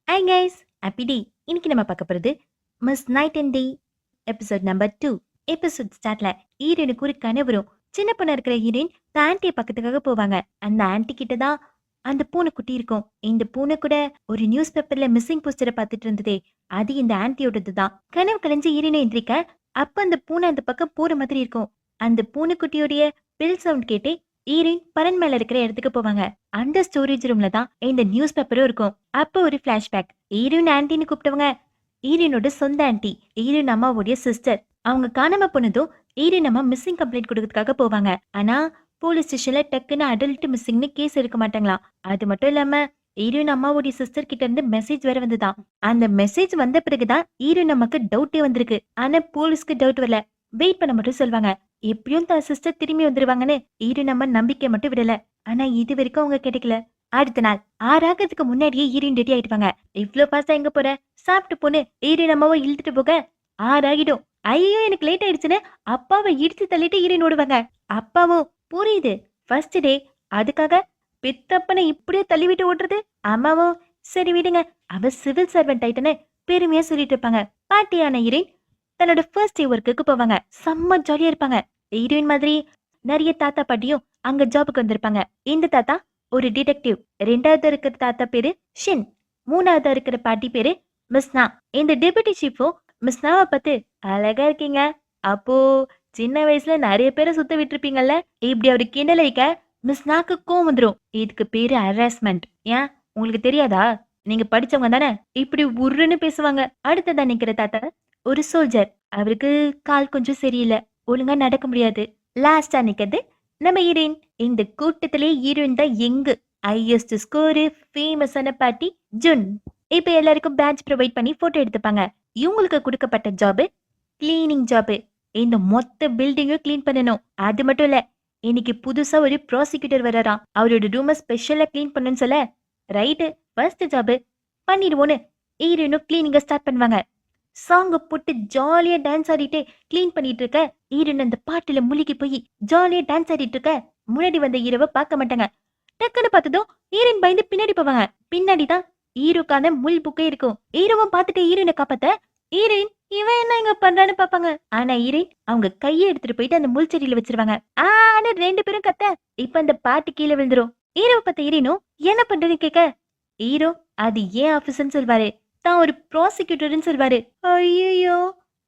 Hi guys, happy day. இன்னைக்கு நம்ம பார்க்க போறது miss night and day episode number 2. Episode ஸ்டார்ட்ல ஹீரோனுக்கு ஒரு கனவு வரும். சின்ன பொண்ணா இருக்கிற ஹீரோயின் ஆன்ட்டியை பக்கத்துக்காக போவாங்க. அந்த ஆன்ட்டி கிட்ட தான் அந்த பூனைக்குட்டி இருக்கும். இந்த பூனை கூட ஒரு நியூஸ் பேப்பர்ல மிஸ்ஸிங் போஸ்டரை பார்த்துட்டு இருந்ததே, அது இந்த ஆன்ட்டியோடது தான். கனவு கலைஞ்சு ஹீரோனை எந்திரிக்க, அப்ப அந்த பூனை அந்த பக்கம் போற மாதிரி இருக்கும். அந்த பூனைக்குட்டியோடைய பில் சவுண்ட் கேட்டு ஹீரோயின் பரன் மேல இருக்கிற இடத்துக்கு போவாங்க. அந்த ஸ்டோரேஜ் ரூம்ல தான் இந்த நியூஸ் பேப்பரும் இருக்கும். அப்ப ஒரு பிளாஷ்பேக். ஹீரோயின் ஆன்ட்டின்னு கூப்பிட்டவங்க ஹீரோயினோட சொந்த ஆன்ட்டி, ஹீரோயின் அம்மாவுடைய சிஸ்டர். அவங்க காணாம போனதும் ஹீரோயின் அம்மா மிஸ்ஸிங் கம்ப்ளைண்ட் கொடுக்கறதுக்காக போவாங்க. ஆனா போலீஸ் ஸ்டேஷன்ல டக்குன்னு அடல்ட் மிஸ்ஸிங்னு கேஸ் எடுக்க மாட்டாங்களாம். அது மட்டும் இல்லாம ஹீரோயின் அம்மாவுடைய சிஸ்டர் கிட்ட இருந்து மெசேஜ் வேற வந்துதான். அந்த மெசேஜ் வந்த பிறகுதான் ஹீரோயின் அம்மாக்கு டவுட்டே வந்திருக்கு. ஆனா போலீஸ்க்கு டவுட் வரல, வெயிட் பண்ண மட்டும் சொல்வாங்க. எப்படியும் தான் சிஸ்டர் திரும்பி வந்துருவாங்கன்னு ஹீரோயின் அம்மா நம்பிக்கை மட்டும் விடல. ஆனா இது வரைக்கும் அவங்க கிடைக்கல. அடுத்த நாள் 6 ஆகிறதுக்கு முன்னாடியே ஹீரோயின் ரெடி ஆயிடுவாங்க. இவ்ளோ ஃபாஸ்டா எங்க போற, சாப்பிட்டு போன்னு ஹீரோயின் அம்மாவை இழுத்துட்டு போக 6 ஆகிடும். ஐயோ எனக்கு லேட் ஆயிடுச்சுன்னு அப்பாவை இடிச்சு தள்ளிட்டு ஹீரோயின் ஓடுவாங்க. அப்பாவும் புரியுது ஃபர்ஸ்ட் டே, அதுக்காக பித்தப்பனை இப்படியே தள்ளி விட்டு ஓட்டுறது. அம்மாவும் சரி விடுங்க, அவ சிவில் சர்வெண்ட் ஆயிட்டன்னு பெருமையா சொல்லிட்டு இருப்பாங்க. பாட்டியான ஹீரோயின் தன்னோட ஃபர்ஸ்ட் டே ஒர்க்குக்கு போவாங்க. செம்ம ஜாலியா இருப்பாங்க. ஹீரோயின் மாதிரி நிறைய தாத்தா பாட்டியும் அங்க ஜாபுக்கு வந்திருப்பாங்க. இந்த தாத்தா ஒரு டிடெக்டிவ். 2வது இருக்கிற தாத்தா பேரு ஷின். 3வது இருக்கிற பாட்டி பேரு மிஸ்னா. இந்த டெபுட்டி சீஃபும் மிஸ்னாவை பார்த்து அழகா இருக்கீங்க, அப்போ சின்ன வயசுல நிறைய பேரை சுத்த விட்டுருப்பீங்கல்ல, இப்படி அவரு கிண்டல் அடிக்க மிஸ்னாக்கு கோவம் வந்துரும். இதுக்கு பேரு ஹராஸ்மெண்ட். ஏன் உங்களுக்கு தெரியாதா? நீங்க படிச்சவங்க தானே, இப்படி உருன்னு பேசுவாங்க. அடுத்ததா நிக்கிற தாத்தா ஒரு சோல்ஜர். அவருக்கு கால் கொஞ்சம் சரியில்லை, ஒழுங்கா நடக்க முடியாது. லாஸ்டா நிக்கிறது நம்ம ஹீரோயின். இந்த கூட்டத்திலே ஹீரோயின் தான் எங்கு ஹையஸ்ட் ஸ்கோரு ஃபேமஸான பாட்டி ஜுன். இப்ப எல்லாருக்கும் பேட்ச் ப்ரொவைட் பண்ணி போட்டோ எடுத்துப்பாங்க. இவங்களுக்கு கொடுக்கப்பட்ட ஜாபு கிளீனிங் ஜாபு. இந்த மொத்த பில்டிங்கும் கிளீன் பண்ணணும். அது மட்டும் இல்ல, இன்னைக்கு புதுசா ஒரு ப்ராசிக்யூட்டர் வராராம். அவரோட ரூமை ஸ்பெஷலா கிளீன் பண்ணணும்னு சொல்ல, ரைட்டு ஃபர்ஸ்ட் ஜாபு பண்ணிடுவோன்னு ஹீரோயினும் கிளீனிங்க ஸ்டார்ட் பண்ணுவாங்க. சாங்க போட்டு ஜாலியா டான்ஸ் ஆடிட்டு கிளீன் பண்ணிட்டு இருக்க ஹீரோயின் அந்த பாட்டுல முழுகி போய் ஜாலியா டான்ஸ் ஆடிட்டு இருக்க முன்னாடி வந்த ஹீரோவை பார்க்க மாட்டாங்க. டக்குன்னு பார்த்ததும் ஹீரோயின் பயந்து பின்னாடி போவாங்க. பின்னாடி தான் ஹீரோக்கான முள் புக்கே இருக்கும். ஹீரோவும் பார்த்துட்டு ஹீரோயினை காப்பாத்த ஹீரோயின் இவன் என்ன இங்க பண்றான்னு பாப்பாங்க. ஆனா ஹீரோயின் அவங்க கையை எடுத்துட்டு போயிட்டு அந்த முள் செடியில வச்சிருவாங்க. ஆனா 2 பேரும் கத்த இப்ப அந்த பாட்டு கீழே விழுந்துரும். ஹீரோவை பார்த்த ஹீரோயினும் என்ன பண்றதுன்னு கேட்க ஹீரோ அது ஏன் ஆபீஸ்ன்னு சொல்வாரு, தான் ஒரு ப்ராசிக்யூட்டர்னு சொல்வாரு. ஐயோ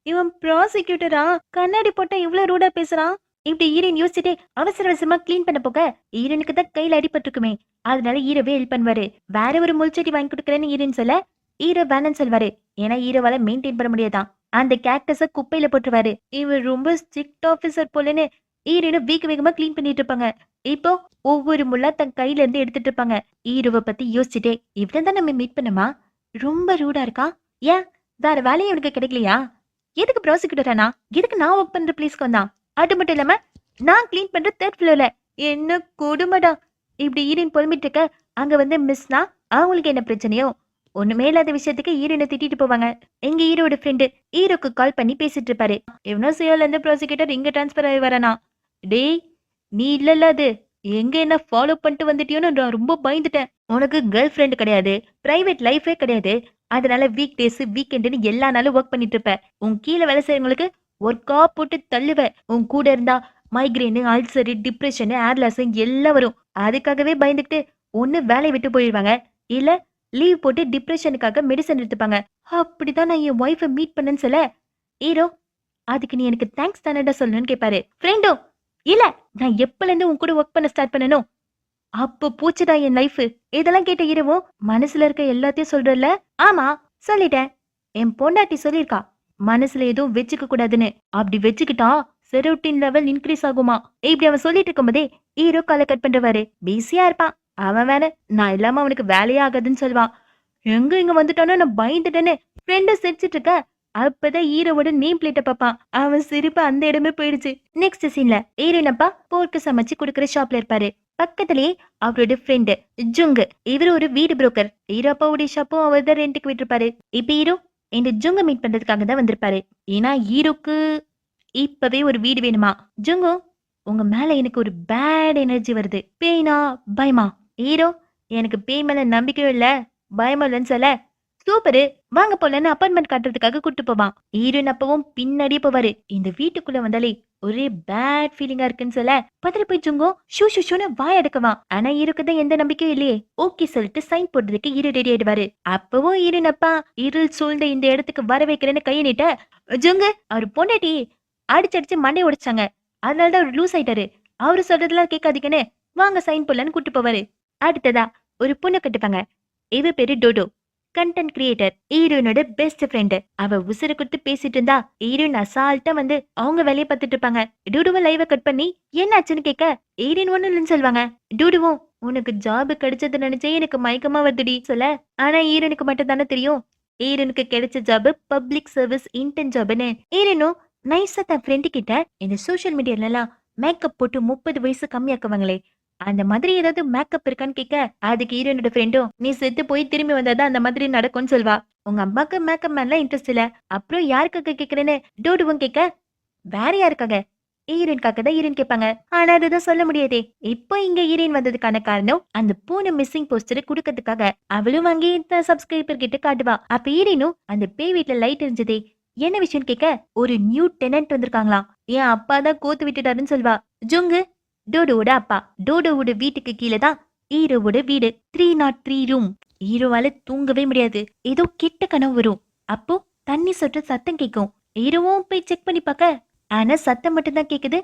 இவன் ப்ராசிக்யூட்டரா, கண்ணாடி போட்டா இவ்வளவு ரூடா பேசுறான். இப்படி ஹீரோயின் யோசிச்சுட்டு அவசர அவசரமா கிளீன் பண்ண போக ஹீரோனுக்கு தான் கையில அடிபட்டிருக்குமே, அதனால ஹீரோவே ஹெல்ப் பண்ணுவாரு. வேற ஒரு முள்செடி வாங்கி கொடுக்குறேன்னு ஹீரோயின் சொல்ல ஹீரோ வேணான்னு சொல்வாரு. ஏன்னா ஹீரோவால மெயின்டைன் பண்ண முடியாதான். அந்த கேக்டஸ குப்பையில போட்டுருவாரு. இவர் ரொம்ப ஸ்ட்ரிக்ட் ஆபீசர் போலன்னு ஹீரோயினும் வேகமா கிளீன் பண்ணிட்டு இருப்பாங்க. இப்போ ஒவ்வொரு முள்ளா தன் கையில இருந்து எடுத்துட்டு இருப்பாங்க. ஹீரோவை பத்தி யோசிச்சுட்டே இவன் தான் நம்ம மீட் பண்ணமா, ரொம்ப ரூடா இருக்கா, ஏன் வேற வேலையும் எனக்கு கிடைக்கலையா, எதுக்கு ப்ராசிக்யூட்டர் ஆனா, எதுக்கு நான் ஒர்க் பண்ற பிளேஸ்க்கு வந்தான், அது மட்டும் இல்லாம நான் கிளீன் பண்ற 3rd ஃப்ளோர்ல, என்ன கொடுமைடா. இப்படி ஹீரோயின் புலம்பிட்டு இருக்க அங்க வந்து மிஸ்னா அவங்களுக்கு என்ன பிரச்சனையோ ஒண்ணுமே இல்லாத விஷயத்துக்கு ஹீரோயினை திட்டிட்டு போவாங்க. எங்க ஹீரோட ஃப்ரெண்டு ஹீரோக்கு கால் பண்ணி பேசிட்டு இருப்பாரு. இவனோ சியோல இருந்து ப்ராசிக்யூட்டர் இங்க டிரான்ஸ்பர் ஆகி வரானா. டேய் நீ இல்லல்ல அது, எங்க என்ன ஃபாலோ பண்ணிட்டு வந்துட்டியோன்னு நான் ரொம்ப பயந்துட்டேன். உனக்கு கேர்ள் ஃப்ரெண்டு கிடையாது, பிரைவேட் லைஃபே கிடையாது, அதனால வீக் டேஸ் வீக்கெண்டுன்னு எல்லா நாளும் ஒர்க் பண்ணிட்டு இருப்ப. உன் கீழே வேலை செய்யறவங்களுக்கு ஒர்க்கா போட்டு தள்ளுவ. உன் கூட இருந்தா மைக்ரேனு, அல்சரு, டிப்ரெஷனு, ஏர்லாஸ் எல்லாம் வரும். அதுக்காகவே பயந்துக்கிட்டு ஒண்ணு வேலையை விட்டு போயிடுவாங்க, இல்ல லீவ் போட்டு டிப்ரெஷனுக்காக மெடிசன் எடுத்துப்பாங்க. அப்படிதான் நான் என் ஒய்ஃபை மீட் பண்ணேன்னு சொல்ல ஹீரோ அதுக்கு நீ எனக்கு தேங்க்ஸ் தானடா சொல்லணும்னு கேட்பாரு. ஃப்ரெண்டும் இல்ல, நான் எப்பல இருந்து உன் கூட ஒர்க் பண்ண ஸ்டார்ட் பண்ணனும் அப்ப பூச்சுடா என் லைஃப். இதெல்லாம் கேட்ட ஹீரோவும் மனசுல இருக்க எல்லாத்தையும் சொல்றல. ஆமா சொல்லிட்டேன், என் பொண்டாட்டி சொல்லிருக்கா மனசுல எதுவும் வச்சுக்க கூடாதுன்னு. அப்படி வச்சுக்கிட்டா செரோட்டின் லெவல் இன்க்ரீஸ் ஆகுமா. இப்படி அவன் சொல்லிட்டு இருக்கும் போதே ஹீரோ காலை கட் பண்றவாரு. பிஸியா இருப்பான். அவன் வேற நான் இல்லாம அவனுக்கு வேலையே ஆகாதுன்னு சொல்வான். எங்க இங்க வந்துட்டானோ நான் பயந்துட்டேன்னு ஃப்ரெண்ட சிரிச்சிட்டு இருக்க அப்பதான் ஹீரோவோட நேம் பிளேட்ட பாப்பான். அவன் சிரிப்பு அந்த இடமே போயிடுச்சு. நெக்ஸ்ட் சீன்ல ஹீரோயின் அப்பா போர்க்கு சமைச்சு குடுக்கற ஷாப்ல இருப்பாரு. பக்கத்திலேயே அவரோட ஃப்ரெண்டு ஜுங்கு, இவரு ஒரு வீடு புரோக்கர். ஹீரோ அப்பாவுடைய ஷாப்பும் அவர் தான் ரெண்டுக்கு விட்டுருப்பாரு. இப்ப ஹீரோ இந்த ஜுங்க மீட் பண்றதுக்காக தான் வந்திருப்பாரு. ஏன்னா ஹீரோக்கு இப்பவே ஒரு வீடு வேணுமா. ஜுங்கு உங்க மேல எனக்கு ஒரு பேட் எனர்ஜி வருது, பேய்னா பயமா. ஹீரோ எனக்கு பேய் மேல நம்பிக்கையும் இல்ல பயமும் இல்லைன்னு சொல்ல சூப்பரு, வாங்க போலன்னு அப்பாயின்மெண்ட் காட்டுறதுக்காக கூட்டு போவான். ஹீரோயின் அப்பவும் பின்னாடியே போவாரு. இந்த வீட்டுக்குள்ள வந்தாலே ஒரே பேட் ஃபீலிங்கா இருக்குன்னு சொல்ல பதறி போய் ஜுங்கும் ஷூ ஷூ ஷூன்னு வாய் அடக்குவான். ஆனா இருக்குதான் எந்த நம்பிக்கையும் இல்லையே. ஓகே சொல்லிட்டு சைன் போடுறதுக்கு ஹீரோ ரெடி ஆயிடுவாரு. அப்பவும் ஹீரோயின் அப்பா இருள் சூழ்ந்த இந்த இடத்துக்கு வர வைக்கிறேன்னு கையை நீட்ட ஜுங்கு அவர் பொண்டாட்டி அடிச்சடிச்சு மண்டைய உடைச்சாங்க. அதனாலதான் அவர் லூஸ் ஆயிட்டாரு. அவரு சொல்றதெல்லாம் கேட்காதீங்கன்னு வாங்க சைன் போடலான்னு கூட்டு போவாரு. அடுத்ததா ஒரு பொண்ணு கட்டுப்பாங்க. இவ பேரு டோடோ, கண்டென்ட் கிரியேட்டர், ஹீரோயினோட பெஸ்ட் ஃப்ரெண்ட். அவ உசுர கொடுத்து பேசிட்டு இருந்தா ஹீரோயின் அசால்ட்டா வந்து அவங்க வேலையை பார்த்துட்டு இருப்பாங்க. டூடுவும் லைவ கட் பண்ணி என்னாச்சுன்னு கேட்க ஹீரோயின் ஒண்ணு இல்லைன்னு சொல்லுவாங்க. டூடுவும் உனக்கு ஜாப் கிடைச்சது நினைச்சே எனக்கு மயக்கமா வருதுடி சொல்ல, ஆனா ஹீரோனுக்கு மட்டும் தானே தெரியும் ஹீரோனுக்கு கிடைச்ச ஜாப் பப்ளிக் சர்வீஸ் இன்டர்ன் ஜாப்னு. ஹீரோனும் நைஸா தன் ஃப்ரெண்டு கிட்ட இந்த சோசியல் மீடியால எல்லாம் மேக்கப் போட்டு 30 வயசு கம்மியாக்குவாங்களே அந்த மாதிரி ஏதாவது மேக்கப் இருக்கான்னு கேட்க அதுக்கு ஹீரோனோட ஃப்ரெண்டும் நீ செத்து போய் திரும்பி வந்தாதான் அந்த மாதிரி நடக்கும்னு சொல்வா. உங்க அம்மாக்கு மேக்கப் மேல இன்ட்ரெஸ்ட் இல்ல, அப்புறம் யாருக்காக கேக்குறேன்னு டோடுவும் கேட்க வேற யாருக்காக ஹீரோயின்காக தான் ஹீரோயின் கேட்பாங்க. ஆனா அதுதான் சொல்ல முடியாதே. இப்போ இங்க ஹீரோயின் வந்ததுக்கான காரணம் அந்த பூனை மிஸ்ஸிங் போஸ்டர் குடுக்கறதுக்காக. அவளும் வாங்கி சப்ஸ்கிரைபர் கிட்ட காட்டுவா. அப்ப ஹீரோயினும் அந்த பேய் வீட்டுல லைட் எரிஞ்சதே என்ன விஷயம் கேட்க ஒரு நியூ டெனன்ட் வந்திருக்காங்களாம். என் அப்பா தான் கோத்து விட்டுட்டாருன்னு சொல்வா. ஜுங்கு டோடோவோட அப்பா. டோடோவோட வீட்டுக்கு கீழே தான் ஹீரோவோட வீடு. 303 ரூம். ஹீரோவால தூங்கவே முடியாது. ஏதோ கெட்ட கனவு வரும். அப்போ தண்ணி சொட்ட சத்தம் கேட்கும். ஹீரோவும் போய் செக் பண்ணி பார்க்க ஆனா சத்தம் மட்டும் தான் கேக்குது,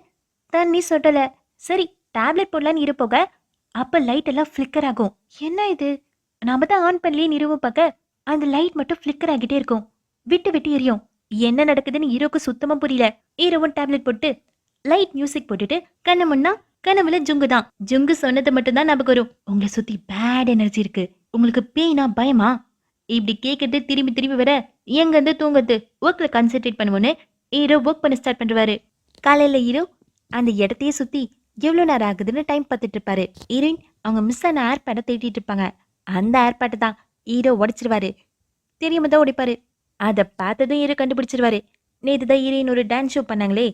தண்ணி சொட்டல. சரி டேப்லெட் போடலான்னு இரு போக அப்ப லைட் எல்லாம் ஃபிளிக்கர் ஆகும். என்ன இது நாம தான் ஆன் பண்ணலேன்னு இரவும் பார்க்க அந்த லைட் மட்டும் ஃபிளிக்கர் ஆகிட்டே இருக்கும். விட்டு விட்டு எரியும். என்ன நடக்குதுன்னு ஹீரோக்கு சுத்தமா புரியல. ஹீரோவும் டேப்லெட் போட்டு லைட் மியூசிக் போட்டுட்டு கண்ணு முன்னா கனவுல ஜுங்கு தான். ஜுங்கு சொன்னது மட்டும் தான் ஞாபகம் வரும். உங்களை சுத்தி பேட் எனர்ஜி இருக்கு, உங்களுக்கு பேய்னா பயமா இப்படி கேட்கறது திரும்பி திரும்பி வர எங்க இருந்து தூங்குறது, ஒர்க்ல கான்சென்ட்ரேட் பண்ணுவோன்னு ஹீரோ ஒர்க் பண்ண ஸ்டார்ட் பண்ணுவாரு. காலையில ஹீரோ அந்த இடத்தையே சுத்தி எவ்வளவு நேரம் ஆகுதுன்னு டைம் பார்த்துட்டு இருப்பாரு. ஹீரோயின் அவங்க மிஸ் ஆன ஏர்பேடை தேடிட்டு இருப்பாங்க. அந்த ஏர்பேட்டை தான் ஹீரோ உடைச்சிருவாரு. தெரியாம தான் உடைப்பாரு. அதை பார்த்ததும் ஹீரோ கண்டுபிடிச்சிருவாரு. நேற்று தான் ஹீரோயின் ஒரு டான்ஸ் ஷோ பண்ணாங்களே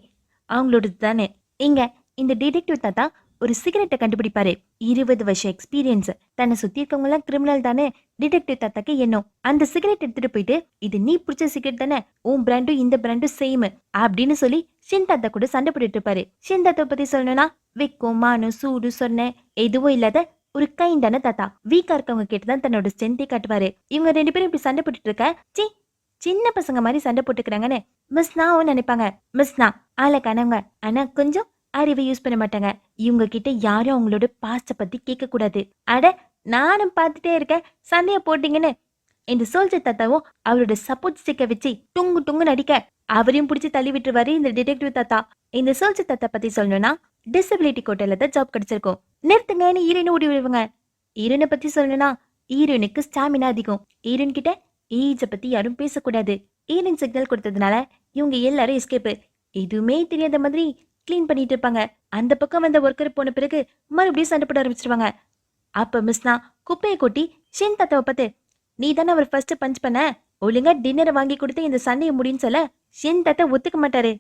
அவங்களோடது தானே. இங்க இந்த டிடெக்டிவ் தாத்தா ஒரு சிகரெட்டை கண்டுபிடிப்பாரு. 20 வருஷம் எக்ஸ்பீரியன்ஸ். தன்னை சுத்தி இருக்கவங்க எல்லாம் கிரிமினல் தானே டிடெக்டிவ் தாத்தாக்கு எண்ணம். அந்த சிகரெட் எடுத்துட்டு போயிட்டு இது நீ பிடிச்ச சிகரெட் தானே, உன் பிராண்டும் இந்த பிராண்டும் சேம் அப்படின்னு சொல்லி ஷின் தாத்தா கூட சண்டை போட்டுட்டு இருப்பாரு. ஷின் தாத்தா பத்தி சொல்லணும்னா வெக்கம் மானம் சூடு சொன்ன எதுவும் இல்லாத ஒரு கைண்டான தாத்தா. வீக்கா இருக்கவங்க கிட்டதான் தன்னோட ஸ்ட்ரென்த்தை காட்டுவாரு. இவங்க 2 பேரும் இப்படி சண்டை போட்டுட்டு இருக்க சின்ன பசங்க மாதிரி சண்டை போட்டுக்கிறாங்கன்னு மிஸ்னாவும் நினைப்பாங்க. மிஸ்னா ஆளக்கானவங்க, ஆனா கொஞ்சம் அறிவை யூஸ் பண்ண மாட்டாங்க. இவங்க கிட்ட யாரும் அவங்களோட பாஸ்ட பத்தி கேட்க கூடாது. அட நானும் பார்த்துட்டே இருக்கேன் சண்டைய போட்டீங்கன்னு இந்த சோல்ஜர் தாத்தாவும் அவரோட சப்போர்ட் ஸ்டிக்கை வச்சு டுங்கு டுங்கு நடிக்க அவரையும் பிடிச்சி தள்ளி விட்டுருவாரு இந்த டிடெக்டிவ் தாத்தா. இந்த சோல்ஜர் தாத்தா பத்தி சொல்லணும்னா டிசபிலிட்டி கோட்டையில தான் ஜாப் கிடைச்சிருக்கும். நிறுத்துங்கன்னு ஹீரோயின் ஓடி விடுவாங்க. ஹீரோயினை பத்தி சொல்லணும்னா ஹீரோயினுக்கு ஸ்டாமினா அதிகம். ஹீரோயின் கிட்ட ஏஜ பத்தி யாரும் பேசக்கூடாது. ஹீரோயின் சிக்னல் கொடுத்ததுனால இவங்க எல்லாரும் எஸ்கேப்பு. எதுவுமே தெரியாத மாதிரி கிளீன் பண்ணிட்டு இருப்பாங்க. அந்த பக்கம் வந்த ஒர்க்கர் போன பிறகு மறுபடியும் சண்டை போட ஆரம்பிச்சிருவாங்க. அப்ப மிஸ்னா குப்பையை கொட்டி ஷின் தாத்தாவை பார்த்து நீ தானே அவர் ஃபர்ஸ்ட் பஞ்ச் பண்ண, ஒழுங்கா டின்னரை வாங்கி கொடுத்து இந்த சண்டையை முடின்னு சொல்ல ஷின் தாத்தா ஒத்துக்க மாட்டாரு.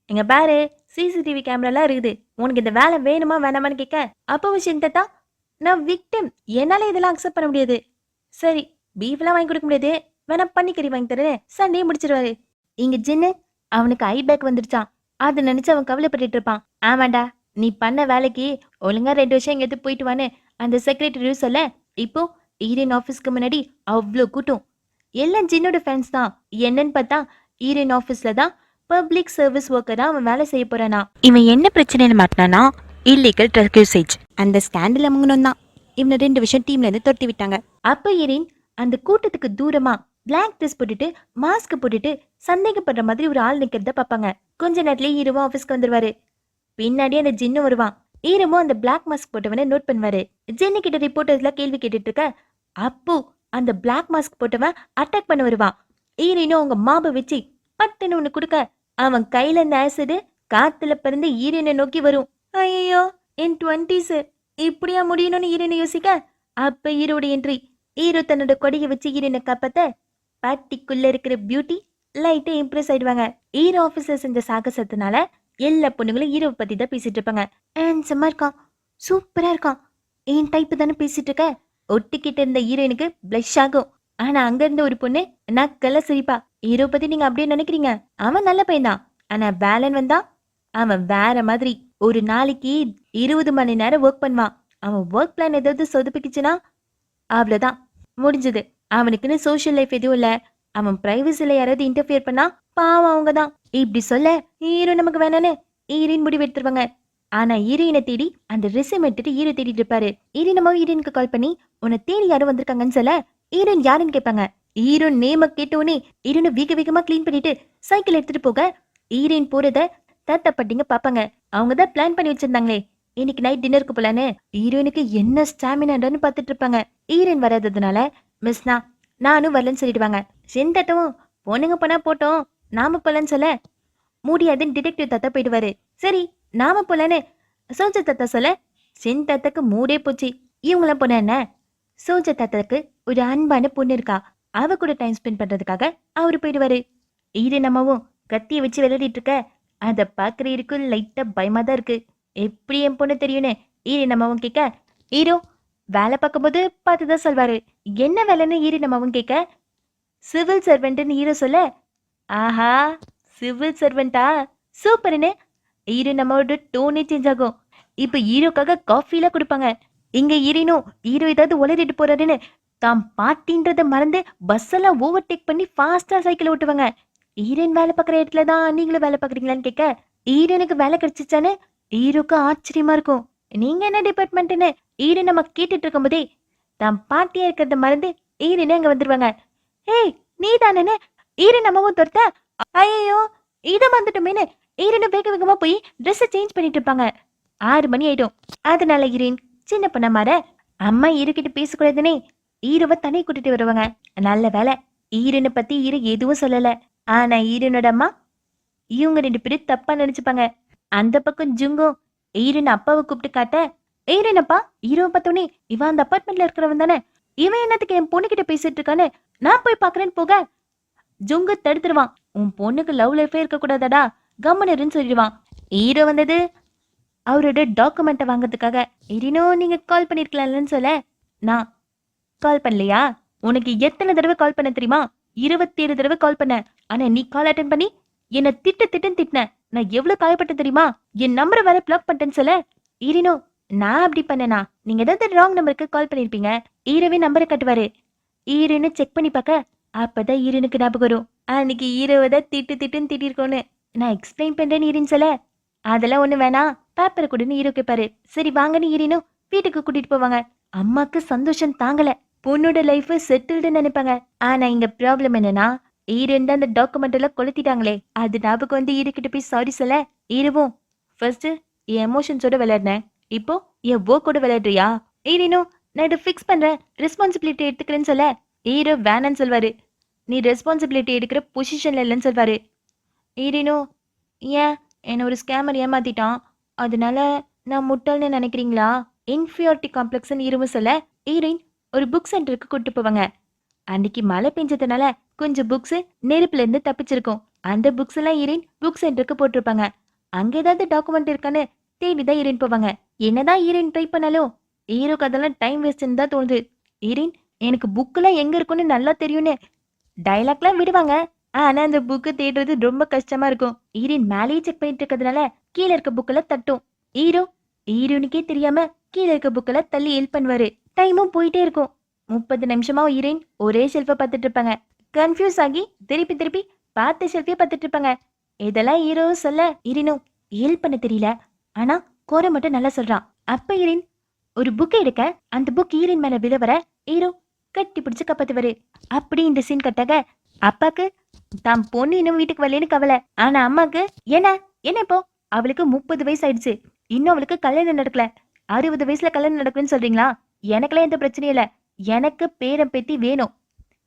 எங்க பாரு சிசிடிவி கேமராலாம் இருக்குது, உனக்கு இந்த வேலை வேணுமா வேணாமான்னு கேட்க அப்பவும் ஷின் தாத்தா நான் விக்டிம், என்னால இதெல்லாம் அக்செப்ட் பண்ண முடியாது. சரி பீஃப்லாம் வாங்கி கொடுக்க முடியாது, வேணா பன்னிக்கறி வாங்கி தரேன் சண்டையை முடிச்சிருவாரு. இங்க ஜின்னு அவனுக்கு ஐ பேக் வந்துருச்சான். அதை நினைச்சு அவன் கவலைப்பட்டு இருப்பான். ஆமாண்டா நீ பண்ண வேலைக்கு ஒழுங்கா 2 வருஷம் எங்கேயாவது போயிட்டு வான்னு அந்த செக்ரட்டரி சொல்ல இப்போ ஈரன் ஆபீஸ்க்கு முன்னாடி அவ்வளோ கூட்டம். எல்லாம் ஜின்னோட ஃபேன்ஸ் தான். என்னன்னு பார்த்தா ஈரன் ஆபீஸ்ல தான் பப்ளிக் சர்வீஸ் ஒர்க்கரா அவன் வேலை செய்ய போறானா. இவன் என்ன பிரச்சனைன்னு மாட்டினானா இல்லீகல் ட்ரக் யூசேஜ். அந்த ஸ்கேண்டல் அமுங்கணும் தான் இவனை 2 வருஷம் டீம்ல இருந்து துரத்தி விட்டாங்க. அப்ப ஈரன் அந்த கூட்டத்துக்கு தூரமா பிளாக் ட்ரெஸ் போட்டுட்டு மாஸ்க் போட்டுட்டு சந்தேகப்படுற மாதிரி ஒரு ஆள் நிக்கிறத பாப்பாங்க. கொஞ்ச நேரத்துலயே ஹீரோவும் ஆபீஸ்க்கு வந்துருவாரு. பின்னாடி அந்த ஜின்னும் வருவான். ஹீரோவும் அந்த பிளாக் மாஸ்க் போட்டவனை நோட் பண்ணுவாரு. ஜின்னு கிட்ட ரிப்போர்ட்டர்ஸ்ல கேள்வி கேட்டுட்டு இருக்க அப்போ அந்த பிளாக் மாஸ்க் போட்டவன் அட்டாக் பண்ண வருவான். ஹீரோனும் அவங்க மாப வச்சு பட்டுன்னு ஒண்ணு கொடுக்க அவன் கையில இருந்த ஆசிடு காத்துல பிறந்து ஹீரோனை நோக்கி வரும். ஐயோ என் 20s இப்படியா முடியணும்னு ஹீரோனை யோசிக்க அப்ப ஹீரோட என்ட்ரி. ஹீரோ தன்னோட கொடியை வச்சு ஹீரோனை காப்பாத்த பாட்டிக்குள்ள இருக்கிற பியூட்டி லைட்டா இம்ப்ரெஸ் ஆயிடுவாங்க. ஹீரோ ஆபீசர் செஞ்ச சாகசத்தினால எல்லா பொண்ணுங்களும் ஹீரோவை பத்தி தான் பேசிட்டு இருப்பாங்க. ஹேண்ட்ஸமா இருக்கான், சூப்பரா இருக்கான், என் டைப் தானே பேசிட்டு இருக்க. ஒட்டிக்கிட்டு இருந்த ஹீரோயினுக்கு பிளஷ் ஆகும். ஆனா அங்க இருந்த ஒரு பொண்ணு நக்கல்ல சிரிப்பா. ஹீரோ பத்தி நீங்க அப்படியே நினைக்கிறீங்க? அவன் நல்ல பையன்தான். ஆனா வேலன் வந்தா அவன் வேற மாதிரி. ஒரு நாளைக்கு 20 மணி நேரம் ஒர்க் பண்ணுவான். அவன் ஒர்க் பிளான் ஏதாவது சொதப்பிக்குச்சுன்னா அவ்வளவுதான், முடிஞ்சது. அவனுக்குன்னு சோஷியல் லைஃப் எதுவும் இல்ல. அவன் பிரைவசில யாராவது இன்டர்ஃபியர் பண்ணா பாவம் அவங்கதான். இப்படி சொல்ல ஹீரோ நமக்கு வேணான்னு ஹீரோயின் முடிவு எடுத்துருவாங்க. ஆனா ஹீரோயினை தேடி அந்த ரெஸ்யூம் எடுத்துட்டு ஹீரோ தேடிட்டு இருப்பாரு. ஹீரோயினமோ ஹீரோயினுக்கு கால் பண்ணி உன்னை தேடி யாரும் வந்திருக்காங்கன்னு சொல்ல ஹீரோயின் யாருன்னு கேட்பாங்க. ஹீரோ நேம கேட்டவுடனே ஹீரோனை வேக வேகமா கிளீன் பண்ணிட்டு சைக்கிள் எடுத்துட்டு போக ஹீரோயின் போறத தாத்தா பாட்டிங்க பாப்பாங்க. அவங்கதான் பிளான் பண்ணி வச்சிருந்தாங்களே இன்னைக்கு நைட் டின்னருக்கு போலான்னு. ஹீரோயினுக்கு என்ன ஸ்டாமினான்னு பாத்துட்டு இருப்பாங்க. ஹீரோயின் வராததுனால மிஸ்னா நானும் வரலன்னு சொல்லிடுவாங்க. சென்தாத்தாவும் பொண்ணுங்க போனா போட்டோம் நாம போலன்னு சொல்ல முடியாதுன்னு டிடெக்டிவ் தாத்தா போயிடுவாரு. சரி நாம போலன்னு சோஜ தாத்தா சொல்ல சென் தாத்தாக்கு மூடே போச்சு. இவங்களாம் போன என்ன? சோஜ தாத்தாக்கு ஒரு அன்பான பொண்ணு இருக்கா. அவ கூட டைம் ஸ்பெண்ட் பண்றதுக்காக அவரு போயிடுவாரு. ஈடு நம்மவும் கத்திய வச்சு விளையாடிட்டு இருக்க அத பாக்குறதுக்கு லைட்டா பயமா தான் இருக்கு. எப்படி என் பொண்ணு தெரியும்னு ஈடு நம்மவும் கேட்க ஹீரோ வேலை பார்க்கும்போது பார்த்துதான் சொல்வாரு. என்ன வேலைன்னு ஈடு நம்மவும் கேட்க சிவில் சர்வெண்ட்னு ஹீரோ சொல்ல ஆஹா சிவில் சர்வெண்டா சூப்பர்னு ஹீரோ நம்மளோட டோனே சேஞ்ச் ஆகும். இப்ப ஹீரோக்காக காஃபிலாம் கொடுப்பாங்க. இங்க ஹீரோனும் ஹீரோ ஏதாவது உளறிட்டு போறாருன்னு தாம் பாட்டின்றத மறந்து பஸ் எல்லாம் ஓவர்டேக் பண்ணி ஃபாஸ்டா சைக்கிள் ஓட்டுவாங்க. ஹீரோயின் வேலை பார்க்குற இடத்துல தான் நீங்களும் வேலை பார்க்குறீங்களான்னு கேட்க ஹீரோனுக்கு வேலை கிடைச்சிச்சான்னு ஹீரோக்கு ஆச்சரியமா இருக்கும். நீங்க என்ன டிபார்ட்மெண்ட்னு ஹீரோ நம்ம கேட்டுட்டு இருக்கும் போதே தாம் பாட்டியா இருக்கிறத மறந்து ஹீரோனே அங்க வந்துருவாங்க. ஏய் நீ தானே ஹீரோ நம்மவும் துரத்த ஐயோ இத வந்துட்டோமேனு ஹீரோனு வேக வேகமா போய் ட்ரெஸ் சேஞ்ச் பண்ணிட்டு இருப்பாங்க. 6 மணி ஆயிடும். அதனால ஹீரோயின் சின்ன பொண்ண மாற அம்மா ஹீரோகிட்ட பேசக்கூடாதுன்னே ஹீரோவை தனி கூட்டிட்டு வருவாங்க. நல்ல வேலை ஹீரோனை பத்தி ஹீரோ எதுவும் சொல்லல. ஆனா ஹீரோனோட அம்மா இவங்க 2 பேரும் தப்பா நினைச்சுப்பாங்க. அந்த பக்கம் ஜுங்கும் ஹீரோன் அப்பாவை கூப்பிட்டு காட்ட ஹீரோன் அப்பா ஹீரோவை பார்த்தோன்னே இவன் அந்த அப்பார்ட்மெண்ட்ல இருக்கிறவன் தானே, இவன் என்னத்துக்கு என் பொண்ணு கிட்ட பேசிட்டு இருக்கான்னு நான் போய் பாக்குறேன்னு போக ஜுங்கு தடுத்துருவான். உன் பொண்ணுக்கு லவ் லைஃபே இருக்க கூடாதடா கம்மனருன்னு சொல்லிடுவான். ஹீரோ வந்தது அவரோட டாக்குமெண்ட்டை வாங்கறதுக்காக. ஹீரோனோ நீங்க கால் பண்ணிருக்கலாம்லன்னு சொல்ல நான் கால் பண்ணலையா? உனக்கு எத்தனை தடவை கால் பண்ண தெரியுமா? 27 தடவை கால் பண்ண. ஆனா நீ கால் அட்டன் பண்ணி என்ன திட்டுன்னு திட்டின. நான் எவ்வளவு காயப்பட்ட தெரியுமா? என் நம்பரை வேற பிளாக் பண்ணிட்டேன்னு சொல்ல ஹீரோனோ நான் அப்படி பண்ணனா? நீங்க ஏதாவது ராங் நம்பருக்கு கால் பண்ணிருப்பீங்க. ஹீரோவே நம்பரை கட்டுவாரு. ஹீரோன்னு செக் பண்ணி பார்க்க அப்பதான் ஹீரோனுக்கு ஞாபகம் வரும். அன்னைக்கு ஹீரோவை தான் திட்டுன்னு திட்டிருக்கோன்னு. நான் எக்ஸ்பிளைன் பண்றேன்னு ஹீரோன்னு சொல்ல அதெல்லாம் ஒண்ணு வேணாம் பேப்பரை கொடுன்னு ஹீரோ கேட்பாரு. சரி வாங்கன்னு ஹீரோனும் வீட்டுக்கு கூட்டிட்டு போவாங்க. அம்மாக்கு சந்தோஷம் தாங்கல. பொண்ணோட லைஃப் செட்டில்டுன்னு நினைப்பாங்க. ஆனா இங்க ப்ராப்ளம் என்னன்னா ஹீரோன் தான் அந்த டாக்குமெண்ட் எல்லாம் கொளுத்திட்டாங்களே. அது ஞாபகம் வந்து ஹீரோ கிட்ட போய் சாரி சொல்ல ஹீரோவும் ஃபர்ஸ்ட் என் எமோஷன்ஸோட விளையாடினேன், இப்போ என் ஒர்க்கோட விளையாடுறியா? ஹீரோனும் நான் இதை ஃபிக்ஸ் பண்றேன் ரெஸ்பான்சிபிலிட்டி எடுத்துக்கிறேன்னு சொல்ல ஹீரோ வேணான்னு சொல்வாரு. நீ ரெஸ்பான்சிபிலிட்டி எடுக்கிற பொசிஷன்ல இல்லைன்னு சொல்வாரு. ஹீரோனும் ஏன் என்ன ஒரு ஸ்கேமர் ஏமாத்திட்டான் அதனால நான் முட்டாள்னு நினைக்கிறீங்களா? இன்ஃபியாரிட்டி காம்ப்ளெக்ஸ்ன்னு ஹீரோவும் சொல்ல ஹீரோயின் ஒரு புக் சென்டருக்கு கூட்டு போவாங்க. அன்னைக்கு மழை பெஞ்சதுனால கொஞ்சம் புக்ஸ் நெருப்புல இருந்து தப்பிச்சிருக்கும். அந்த புக்ஸ் எல்லாம் ஹீரோயின் புக் சென்டருக்கு போட்டிருப்பாங்க. அங்க ஏதாவது டாக்குமெண்ட் இருக்கான்னு தேடிதான் ஹீரோயின் போவாங்க. என்னதான் ஹீரோயின் ட்ரை பண்ணாலும் ஹீரோக்கு அதெல்லாம் டைம் வேஸ்ட்னு தான் தோணுது. ஹீரோயின் எனக்கு புக்கெல்லாம் எங்க இருக்குன்னு நல்லா தெரியும்னு டைலாக்லாம் விடுவாங்க. ஆனா அந்த புக்கு தேடுறது ரொம்ப கஷ்டமா இருக்கும். ஹீரோயின் மேலேயே செக் பண்ணிட்டு இருக்கிறதுனால கீழே இருக்க புக்கெல்லாம் தட்டும். ஹீரோனுக்கே தெரியாம கீழே இருக்க புக்கெல்லாம் தள்ளி ஹெல்ப் பண்ணுவாரு. டைமும் போயிட்டே இருக்கும். 30 நிமிஷமா ஹீரோயின் ஒரே ஷெல்ஃபை பார்த்துட்டு இருப்பாங்க. கன்ஃபியூஸ் ஆகி திருப்பி பார்த்த ஷெல்ஃபே பார்த்துட்டு இருப்பாங்க. இதெல்லாம் ஹீரோ சொல்ல ஹீரோனும் ஹெல்ப் பண்ண தெரியல ஆனா கோர மட்டும் நல்லா சொல்றான். அப்ப ஹீரோயின் ஒரு புக்கை எடுக்க அந்த புக் ஹீரோயின் மேல விழ வர ஹீரோ கட்டி பிடிச்சு காப்பாத்துவாரு. அப்படி இந்த சீன் கட்டாக அப்பாக்கு தான் பொண்ணு இன்னும் வீட்டுக்கு வரலன்னு கவலை. ஆனா அம்மாக்கு என்ன இப்போ அவளுக்கு 30 வயசு ஆயிடுச்சு, இன்னும் அவளுக்கு கல்யாணம் நடக்கல. 60 வயசுல கல்யாணம் நடக்குன்னு சொல்றீங்களா? எனக்கெல்லாம் எந்த பிரச்சனையும் இல்ல. எனக்கு பேரம் பேத்தி வேணும்.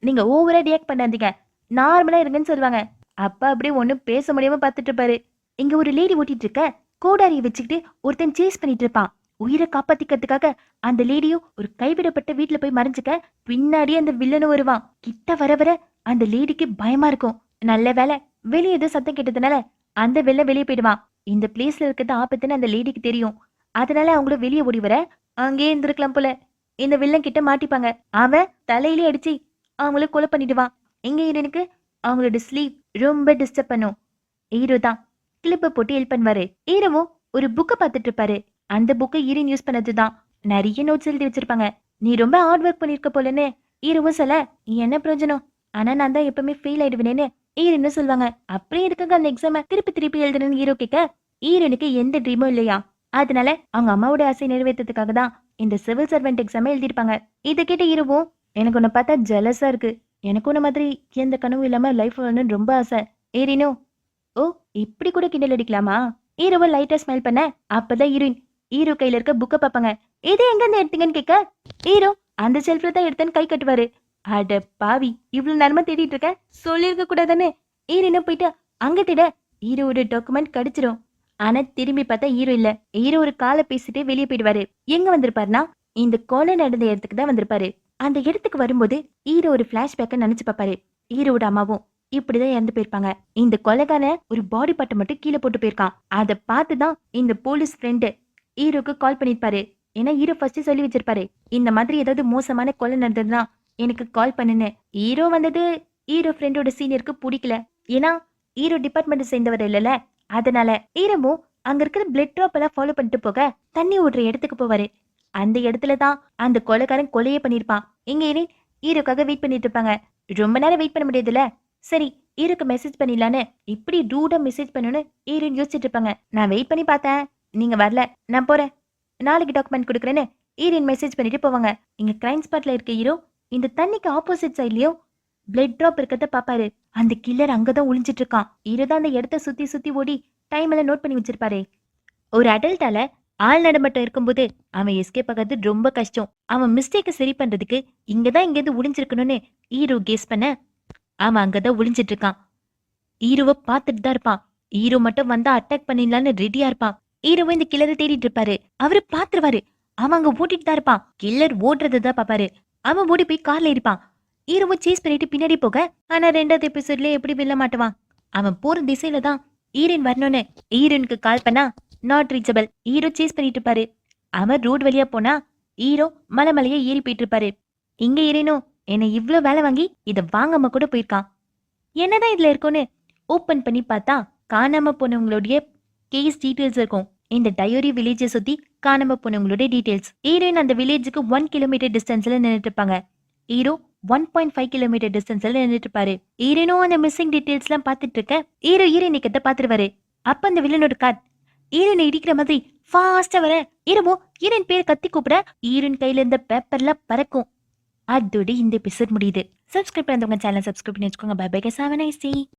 நீங்க ஓவரா ரியாக்ட் பண்ணாதீங்க, நார்மலா இருங்கன்னு சொல்லுவாங்க. அப்பா அப்படியே ஒண்ணும் பேச முடியாம பாத்துட்டு இருப்பாரு. இங்க ஒரு லேடி ஓட்டிட்டு இருக்க கோடாரியை வச்சுக்கிட்டு ஒருத்தன் சேஸ் பண்ணிட்டு இருப்பான். உயிரை காப்பாத்திக்கிறதுக்காக அந்த லேடியும் ஒரு கைவிடப்பட்ட வீட்டுல போய் மறைஞ்சுக்க பின்னாடி அந்த வில்லனும் வருவான். கிட்ட வர அந்த லேடிக்கு பயமா இருக்கும். நல்ல வேலை வெளியே ஏதோ சத்தம் கேட்டதுனால அந்த வெள்ள வெளியே போயிடுவான். இந்த பிளேஸ்ல இருக்கிறது ஆபத்துன்னு அந்த லேடிக்கு தெரியும். அதனால அவங்களும் வெளியே ஓடி வர அங்கேயே இருந்திருக்கலாம் போல. இந்த வில்லன் கிட்ட மாட்டிப்பாங்க. அவன் தலையிலே அடிச்சு அவங்கள கொலை பண்ணிடுவான். எங்க ஹீரோனுக்கு அவங்களோட ஸ்லீப் ரொம்ப டிஸ்டர்ப் பண்ணும். ஹீரோ தான் கிளிப்ப போட்டு ஹெல்ப் பண்ணுவாரு. ஹீரோவும் ஒரு புக்க பார்த்துட்டு இருப்பாரு. அந்த புக்கை ஹீரோயின் யூஸ் பண்ணதுதான். நிறைய நோட்ஸ் எழுதி வச்சிருப்பாங்க. நீ ரொம்ப ஹார்ட் ஒர்க் பண்ணிருக்க போலன்னு ஹீரோவும் சொல்ல, என்ன பிரயோஜனம், ஆனா நான் தான் எப்பவுமே ஃபெயில் ஆயிடுவேனேன்னு ஹீரோன்னு சொல்லுவாங்க. அப்படியே இருக்காங்க அந்த எக்ஸாம திருப்பி திருப்பி எழுதுறேன்னு ஹீரோ கேட்க, ஹீரோனுக்கு எந்த ட்ரீமும் இல்லையா. அதனால அவங்க அம்மாவோட ஆசை நிறைவேற்றதுக்காக தான் இந்த சிவில் சர்வெண்ட் எக்ஸாமை எழுதிருப்பாங்க. இதை கேட்ட ஹீரோவும், எனக்கு உன்னை பார்த்தா ஜெலஸா இருக்கு, எனக்கு உன்ன மாதிரி எந்த கனவும் இல்லாம லைஃப் வாழணும்னு ரொம்ப ஆசை. ஏறினோ, ஓ இப்படி கூட கிண்டல் அடிக்கலாமா. ஹீரோவை லைட்டா ஸ்மைல் பண்ண, அப்பதான் ஹீரோயின் ஹீரோ கையில இருக்க புக்க பாப்பாங்க. இது எங்க இருந்து எடுத்தீங்கன்னு கேட்க, ஹீரோ அந்த செல்ஃப்ல தான் எடுத்தேன்னு கை கட்டுவாரு. அட பாவி, இவ்வளவு நேரமா தேடிட்டு இருக்க, சொல்லிருக்க கூடாதானே. ஹீரோயினும் போயிட்டு அங்க தேட ஹீரோவோட டாக்குமெண்ட் கிடைச்சிரும். ஆனா திரும்பி பார்த்தா ஹீரோ இல்ல. ஹீரோ ஒரு காலை பேசிட்டு வெளியே போயிடுவாரு. எங்க வந்திருப்பாருன்னா இந்த கொலை நடந்த இடத்துக்கு தான் வந்திருப்பாரு. அந்த இடத்துக்கு வரும்போது ஹீரோ ஒரு பிளாஷ்பேக்க நினைச்சு பாப்பாரு. ஹீரோவோட அம்மாவும் இப்படிதான் இறந்து போயிருப்பாங்க. இந்த கொலைகான ஒரு பாடி பார்ட்டை மட்டும் கீழே போட்டு போயிருக்கான். அதை பார்த்துதான் இந்த போலீஸ் ஃப்ரெண்டு ஹீரோக்கு கால் பண்ணிருப்பாரு. ஏன்னா ஹீரோ ஃபர்ஸ்ட் சொல்லி வச்சிருப்பாரு, இந்த மாதிரி ஏதாவது மோசமான கொலை நடந்ததுன்னா எனக்கு கால் பண்ணுன்னு. ஹீரோ வந்தது ஹீரோ ஃப்ரெண்டோட சீனியருக்கு பிடிக்கல. ஏன்னா ஹீரோ டிபார்ட்மெண்ட் சேர்ந்தவர் இல்லல. அதனால ஹீரோவும் அங்க இருக்கிற பிளட் ட்ராப் எல்லாம் ஃபாலோ பண்ணிட்டு போக தண்ணி ஓடுற இடத்துக்கு போவாரு. அந்த இடத்துல தான் அந்த கொலைக்காரன் கொலையே பண்ணிருப்பான். இங்க ஹீரோக்காக வெயிட் பண்ணிட்டு இருப்பாங்க. ரொம்ப நேரம் வெயிட் பண்ண முடியாதுல்ல, சரி ஹீரோக்கு மெசேஜ் பண்ணிடலான்னு இப்படி ரூடா மெசேஜ் பண்ணணும்னு ஹீரோயின் யோசிச்சுட்டு இருப்பாங்க. நான் வெயிட் பண்ணி பார்த்தேன், நீங்க வரல, நான் போறேன், நாளைக்கு டாக்குமெண்ட் கொடுக்குறேன்னு ஹீரோயின் மெசேஜ் பண்ணிட்டு போவாங்க. இங்க கிரைம் ஸ்பாட்ல இருக்க ஹீரோ இந்த தண்ணிக்கு ஆப்போசிட் சைட்லயும் பிளட் ட்ராப் இருக்கிறத பாப்பாரு. அந்த கில்லர் அங்கதான் ஒளிஞ்சிட்டு இருக்கான். ஹீரோ தான் அந்த இடத்த சுத்தி சுத்தி ஓடி டைம் எல்லாம் நோட் பண்ணி வச்சிருப்பாரு. ஒரு அடல்ட்டால ஆள் நடமாட்டம் இருக்கும்போது அவன் எஸ்கேப் ஆகிறது ரொம்ப கஷ்டம். அவன் மிஸ்டேக்கை சரி பண்றதுக்கு இங்கதான் இங்கேருந்து ஒளிஞ்சிருக்கணும்னு ஹீரோ கெஸ் பண்ண, அவன் அங்கதான் ஒளிஞ்சிட்டு இருக்கான். ஹீரோவை பார்த்துட்டு தான் இருப்பான். ஹீரோ மட்டும் வந்தா அட்டாக் பண்ணிடலான்னு ரெடியா இருப்பான். ஹீரோவை இந்த கில்லரை தேடிட்டு இருப்பாரு. அவரு பாத்துருவாரு. அவன் அங்க ஓட்டிட்டு தான் இருப்பான். கில்லர் ஓடுறதுதான் பாப்பாரு. அவன் ஓடி போய் கார்ல இருப்பான். ஹீரோவை சேஸ் பண்ணிட்டு பின்னாடி போக, ஆனா 2வது எபிசோட்ல எப்படி வெல்ல மாட்டுவான். அவன் போற திசையில தான் ஹீரோயின் வரணும்னு ஹீரோயினுக்கு கால் பண்ணா நாட் ரீச்சபிள். ஹீரோ சேஸ் பண்ணிட்டு இருப்பாரு. அவன் ரோட் வழியா போனா ஹீரோ மலைமலையா ஏறி போயிட்டு இருப்பாரு. இங்க ஹீரோனும் என்ன இவ்ளோ வேலை வாங்கி இத வாங்காம கூட போயிருக்கான். என்னதான் இதுல இருக்கும்னு ஓபன் பண்ணி பார்த்தா காணாம போனவங்களுடைய கேஸ் டீடைல்ஸ் இருக்கும். இந்த டயோரி வில்லேஜை சுத்தி காணாம போனவங்களுடைய டீடைல்ஸ். ஹீரோயின் அந்த வில்லேஜுக்கு 1 கிலோமீட்டர் டிஸ்டன்ஸ்ல நின்றுட்டு இருப்பாங்க. ஹீரோ 1.5 கிலோமீட்டர் டிஸ்டன்ஸ்ல நின்றுட்டு இருப்பாரு. ஹீரோனும் அந்த மிஸ்ஸிங் டீடைல்ஸ் எல்லாம் பாத்துட்டு இருக்க, ஹீரோயின் கிட்ட பாத்துருவாரு. அப்ப அந்த வில்லனோட கார் ஹீரோனை இடிக்கிற மாதிரி ஃபாஸ்டா வர, ஹீரோயின் பேர் கத்தி கூப்பிட ஹீரோயின் கையில இருந்த பேப்பர்லாம் பறக்கும். அதோட இந்த எபிசோட் முடியுது. சப்ஸ்கிரைப் பண்ணவங்க சேனல் சப்ஸ்கிரைப் பண்ணி வச்சுக்கோங்க. Bye bye, have a nice day.